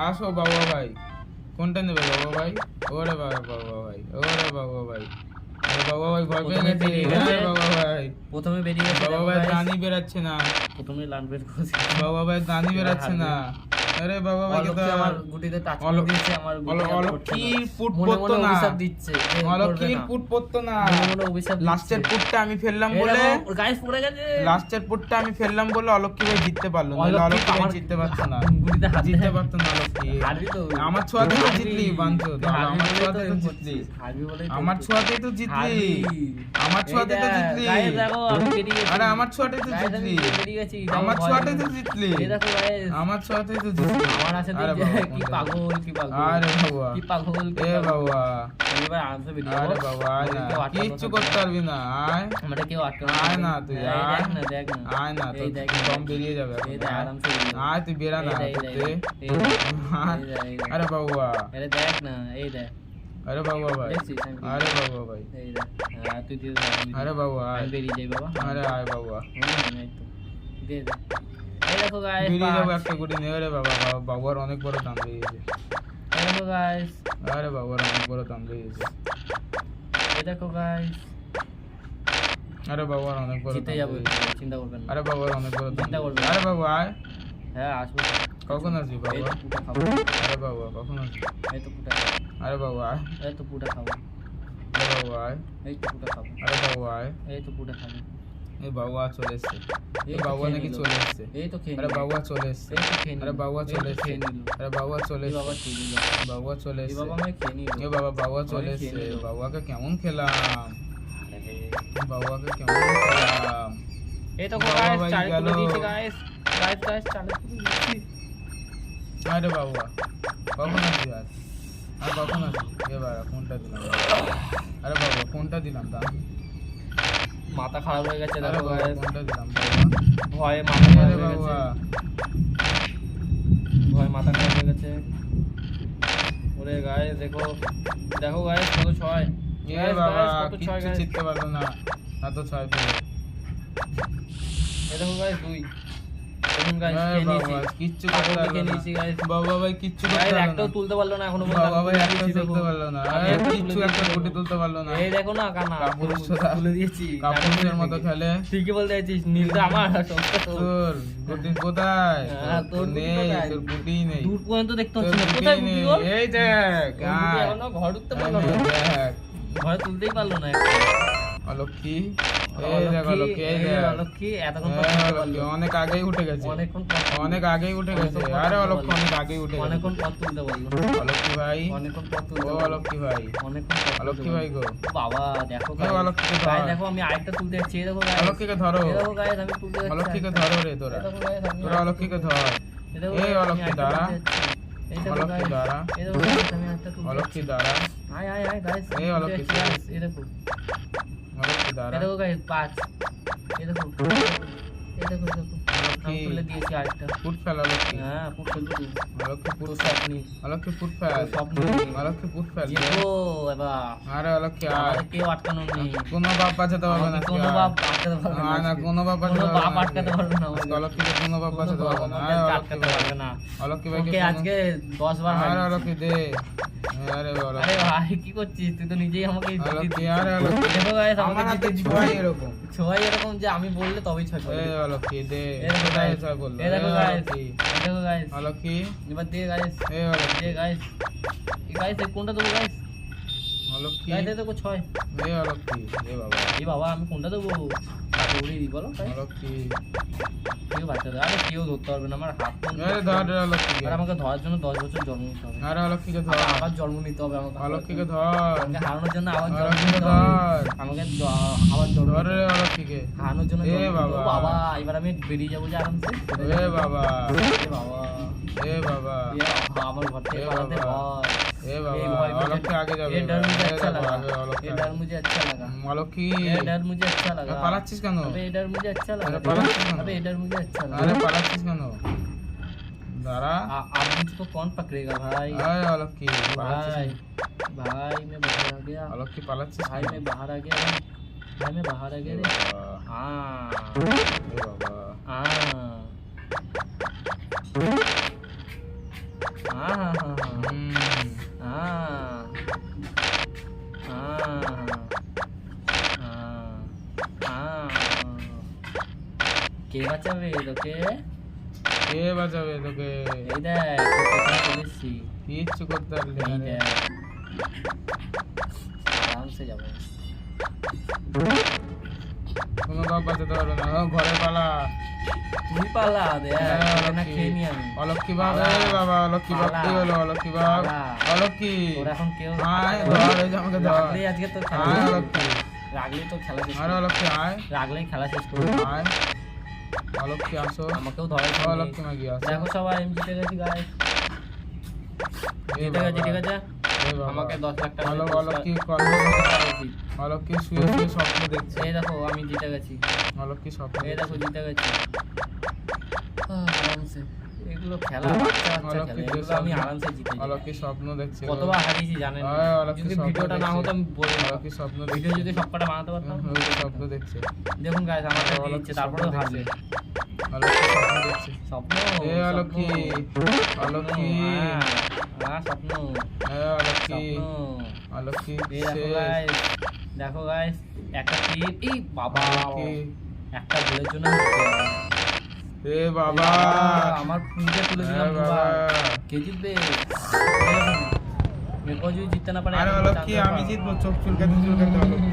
আসো বাবা ভাই, কোনটা নেবে বাবা ভাই? ওরে বাবা বাবা ভাই, ওরে বাবা ভাই, আরে বাবা ভাই ভয় পেয়ে গেছে। আরে বাবা ভাই প্রথমে বেরিয়ে গেছে, বাবা ভাই দানি বেরাচ্ছে না, প্রথমে লাল বের করেছে। বাবা ভাই দানি বেরাচ্ছে না। আরে বাবা ভাই কে তো আমার গুটিতে টাচ করে দিয়েছে, আমার অলক্ষীর পুট পড়তো না, অভিশাপ দিচ্ছে, অলক্ষীর পুট পড়তো না। মনে অভিশাপ লাস্টের পুটটা আমি ফেললাম বলে, গাইস পড়ে গেছে, লাস্টের পুটটা আমি ফেললাম বলে অলক্ষী ভাই জিততে পারলো না, অলক্ষী ভাই জিততে পারতো না, গুটিতে হাত জিততে পারতো না অলক্ষী। হারবি তো, আমার ছোঁয়াতেই তো জিতলি বাঞ্চো, আমার ছোঁয়াতেই তো জিতলি, হারবি বলে আমার ছোঁয়াতেই তো জিতলি, আমার ছোঁয়াতেই তো জিতলি। গাইস দেখো আমি বেরিয়ে গেছি, আরে আমার ছোঁয়াতেই তো জিতলি, বেরিয়ে গেছি, আমার ছোঁয়াতেই তো জিতলি, এই দেখো গাইস আমার ছোঁয়াতেই তো জিতলি। আমার আছে আরে কি বাবা, পাগল, কি পাগল, আরে বাবা, কি পাগল, এ বাবা, এবার আনতে বেরিয়ে আরে যাবো। বাবা আয় না, কিচ্ছু করতে পারবি না, আয় আমরা কেউ আটকানো আয় না তুই, এই আয় দেখ না, দেখ না, আয় না, এই তোর দেখ দম বেরিয়ে যাবে এখন, এই দেখ আয়। আরামসে বেরিয়ে যাবে। আয় তুই বেরা না এই দেখ, তুই, এই দেখ, আয়। এই দেখ, আরে বাবা, আরে দেখ না, এই দেখ, আরে বাবা ভাই, দেখছিস আমি কি- আরে বাবা ভাই, এই দেখ, হ্যাঁ তুই দিয়ে দে, আমি আরে বাবা আয়, আমি বেরিয়ে যাই বাবা, আরে আয় বাবা, এই তো দিয়ে দে। এই দেখো গাইস, বেরিয়ে যাবো একটা গুটি নেবে রে বাবা, বাবার অনেক বড় দাম বেরিয়েছে, এই দেখো গাইস, আরে বাবার অনেক বড় দাম বেরিয়েছে, এই দেখো গাইস, আরে বাবার অনেক বড় জিতে দাম যাবো, বেরিয়েছে। চিন্তা করবেন না। আরে বাবার অনেক বড় দাম চিন্তা করবে বেরিয়েছে। আরে বাবা আয়, হ্যাঁ আসবো, কখন আসবি এই বাবা? তো পুটা খাবো, আরে বাবা কখন আসবি? এই তো পুটা খাবো, আরে বাবা আয়, এই তো পুটা খাবো, আরে বাবা আয়, এই তো পুটা খাবো, আরে বাবা আয়, এই তো পুটা খাবো, এই বাবা চলে এসছে, এই এই তো বাবা খেয়ে নাকি নিল। চলে এসছে, এই তো খেয়ে আরে নিল। বাবা চলে এসছে, এই তো খেয়ে নিল। আরে বাবা এই তো চলে এসছে, খেয়ে নিল। আরে বাবা চলে এই এসছে, বাবা খেয়ে নিল। বাবা চলে এই এসছে, বাবা আমায় খেয়ে নিল। এ বাবা বাবা চলে আমায় খেয়ে এসছে, নিল। বাবাকে কেমন খেলাম, আরে, বাবাকে কেমন খেলাম। এই তো বাবা গাইস ভাই চালে গেল। তুলে দিয়েছি গাইস, গাইস চালে তুলে দিয়েছি। আরে বাবা কখন আসবি আর, আর কখন আসবি? এবার কোনটা দিলাম, আরে বাবা কোনটা দিলাম দাম, মাথা খারাপ হয়ে গেছে আরে দেখো বাবা গাইস, কোনটা দিলাম বাবা, ভয়ে মাথা খারাপ আরে হয়ে গেছে, বাবা, ভয়ে মাথা খারাপ হয়ে গেছে। ওরে গাইস দেখো, দেখো গাইস কত ছয়, এ গাইস বাবা গাইস কত ছয় কিচ্ছু গাইস, জিততে পারলো না, এত ছয় পেয়ে। এই দেখো গাইস দুই, দেখুন গাইস এ খেয়ে নিয়েছি, বাবা কিচ্ছু পাগল করতে খেয়ে পারলো না, নিয়েছি গাইস, বাবা ভাই কিচ্ছু করতে গাইস পারলো একটাও না, তুলতে পারলো না এখনো পর্যন্ত, বাবা ভাই আমি একটা তুলে দিয়েছি, তুলতে দেখো। পারলো না, আমি এ, একটা কিচ্ছু তুলে একটা দিয়েছি, গুটি তুলতে পারলো না, এই দেখো না কানা কাপুরুষ ছোড়া। তুলে দিয়েছি, কাপুরুষের মতো খেলে। ঠিকই বলতে চাইছিস, নীলটা আমার সবটা তোর। তোর গুটি কোথায়? হ্যাঁ, তোর তোর গুটি নেই, কোথায়? তোর গুটিই নেই, দূর পর্যন্ত দেখতে তোর হচ্ছে না, গুটিই কোথায় গুটি নেই। ওর? এই দেখ ওর গুটি আয়, এখনো ঘর ঢুকতে এই পারলো না, দেখ, ঘরে তুলতেই পারলো না। অলক্ষী, এই দেখ অলক্ষী, এই দেখ, অলক্ষী এতক্ষণ পর এই তুলতে অলক্ষী, পারলো। অনেক আগেই উঠে গেছে, অনেকক্ষণ পর তুলতে অনেক আগেই উঠে গেছে, অনেকক্ষণ পর আরে তুলতে অলক্ষী পারলো। অনেক আগেই উঠে গেছে, অনেকক্ষণ পর তুলতে পারলো, অলক্ষী ভাই, অনেকক্ষণ পর তুলতে ও পারলো, অলক্ষী ভাই, অনেকক্ষণ পর তুলতে অলক্ষী ভাই পারলো। গো, বাবা দেখো এই অলক্ষীকে গাইস, ধর, দেখো আমি আরেকটা তুলতে যাচ্ছি, এই দেখো গাইস, অলক্ষীকে ধরো, এই দেখো গাইস আমি তুলতে যাচ্ছি, অলক্ষীকে আরেকটা। ধরো রে তোরা, এই দেখো guys, আমি তোরা অলক্ষীকে ধর, এই দেখো এই guys, আমি অলক্ষী আরেকটা দাঁড়া, তুলতে যাচ্ছি। এই দেখো অলক্ষী guys, দাঁড়া, এই দেখো guys, আমি আরেকটা তুলতে অলক্ষী যাচ্ছি। দাঁড়া, আয় আয় আয় গাইস, এই অলক্ষী তুলতে যাচ্ছি, guys, এই দেখো, অলক্ষী এই দাঁড়া, দেখো গাইস 5, এই দেখো, এই দেখো, এই দেখো, আমি অলক্ষী তুলে দিয়েছি আরেকটা। ফুট ফেল, অলক্ষী, হ্যাঁ ফুট ফেলবো, অলক্ষী ফুট তোর ফেল, স্বপ্নি, অলক্ষী ফুট ফেল, তোর স্বপ্নি। অলক্ষী ফুট ফেল, জিতবো এবার, আরে অলক্ষী আয়, আমাদের কেউ আটকানো নেই, কোনো বাপ বাঁচাতে পারবে না, আমাকে কোনো বাপ আটকাতে পারবে না, না না কোনো বাপ কোনো বাঁচাতে বাপ পারবে আটকাতে পারবে না আমাকে। না, অলক্ষীকে কোনো বাপ বাঁচাতে কোনো পারবে বাপ না, আমাকে আরে আটকাতে অলক্ষী ভাই, পারবে না। অলক্ষী ভাইকে ওকে কোনো- আজকে 10 বার আরে মারিয়েছি। অলক্ষী দে, আরে অলক্ষী, আরে ভাই কি করছিস, তুই তো নিজেই আমাকে অলক্ষী, আরে অলক্ষী, দেখো গাইস আমার আমাকে হাতে জিতে ছয় এরকম, ছয় এরকম যে আমি বললে তবেই ছয় করবে। এই অলক্ষী দে, এই দেখো কোথায় guys, ছয় বললো, এই দেখো এই guys, অলক্ষী, এই দেখো গাইস, অলক্ষী, এবার দিয়ে গাইস, এই অলক্ষী, দিয়ে গাইস, এই গাইস এই কোনটা দেবো গাইস, অলক্ষী, গাইস এই দেখো 6, এই অলক্ষী, এ বাবা, এই বাবা আমি কোনটা দেবো, কাকে উড়িয়ে দিই বলো গাইস, অলক্ষী, কেউ বাচ্চা দেবে, আরে কেউ ধরতে পারবে না আমার হাত তো, এই ধর রে অলক্ষীকে, আর আমাকে ধরার জন্য 10 বছর জন্ম নিতে হবে, আরে অলক্ষীকে ধর, আবার জন্ম নিতে হবে আমাকে, অলক্ষীকে ধর, আমাকে হারানোর জন্য আবার জন্ম অলক্ষীকে নিতে হবে, ধর, আমাকে আবার জন্ম ধর নিতে রে হবে। অলক্ষীকে, হারানোর জন্য এ জন্ম নিতে হবে। বাবা। ও বাবা এবার আমি বেরিয়ে যাবো যে আরামসে, এ বাবা, এ বাবা, এ বাবা, এ বাবা, আমার ঘর থেকে এ পালাতে বাবা। ভয়, এ ये বাবা, भाई অলক্ষী আগে যাবে, ये डर मुझे এ अच्छा দেখো, लगा, আগে অলক্ষী ये আগে। डर मुझे अच्छा लगा, অলক্ষী, ये डर मुझे अच्छा लगा, পালাচ্ছিস কেন? अबे ये डर मुझे अच्छा अरे लगा, पालाচ্ছিস কেন? अबे ये डर मुझे अच्छा আরে लगा, পালাচ্ছিস কেন? দাঁড়া, आप मुझको कौन पकड़ेगा भाई, আয় অলক্ষী, পালাচ্ছিস भाई কেন? भाई मैं बाहर आ गया, অলক্ষী পালাচ্ছিস भाई কেন? मैं बाहर आ गया, भाई मैं बाहर आ এ गया रे, বাবা, हाँ এ বাবা, हाँ हाँ হ্যাঁ হুম, কে বাঁচাবে তোকে? কে বাঁচাবে তোকে? এই দেখ তোর পেছনে চলে এসছি। কিচ্ছু করতে পারলি না এই রে। দেখ আরামসে যাবো। কোনো বাপ বাঁচাতে পারবে না। ও, ঘরে পালা। তুই পালা দেখ হ্যাঁ, তোকে না অলক্ষী। খেয়ে নি আমি। অলক্ষী বাপ, পালা। এ বাবা, অলক্ষী বাপ, পালা। কি হলো অলক্ষী বাপ? পালা। অলক্ষী, তোর এখন কেউ আয়, ধর, এই যে আমাকে ধর। রাগলেই আজকে তোর খেলা আয় শেষ। অলক্ষী, রাগলেই তোর খেলা শেষ আরে করবো। অলক্ষী আয়, রাগলেই খেলা শেষ করবো। আয়। অলক্ষী আসো। আমাকেও ধরে ও, অলক্ষী মাগি আসো। দেখো সবাই আমি জিতে গেছি গাইস। এ জিতে গেছি, বাবা, ঠিক আছে? এ বাবা। আমাকে 10 লাখ টাকা অলক্ষী অলক্ষী শুয়ে শুয়ে স্বপ্ন দেখছে। এই দেখো আমি জিতে গেছি। অলক্ষী স্বপ্ন এই দেখো দেখছে। জিতে গেছি। আরামসে এগুলো খেলা বাচ্চা বাচ্চা অলক্ষী খেলে এগুলো আমি আরামসে জিতে যাই। অলক্ষী স্বপ্ন দেখছে। কতবার হারিয়েছি জানেন না? হ্যাঁ, অলক্ষী যদি স্বপ্ন ভিডিওটা না দেখছে। হতো আমি বলে দিতাম। অলক্ষী স্বপ্ন ভিডিও দেখছে। যদি সবকটা বানাতে পারতাম। অলক্ষী স্বপ্ন দেখছে। দেখুন গাইস আমাকে অলক্ষী দিচ্ছে স্বপ্ন তারপরেও দেখছে। হারবে। অলক্ষী স্বপ্ন দেখছে। স্বপ্ন এ অলক্ষী, অলক্ষী, স্বপ্ন এ অলক্ষী, স্বপ্ন। অলক্ষী এই দেখো শেষ। গাইস, দেখো গাইস একটা টিপ। এই বাবা অলক্ষী, একটা গোলের জন্য আমি জিতে গেলাম। এ বাবা, আমার পুঁজে তুলে এ দিলাম বাবা। দুবার। কে জিতবে? এরপর যদি জিততে না পারে আরে এখন অলক্ষী chance আমি পাবো। জিতবো, চোখ চুলকাতে চুলকাতে অলক্ষী।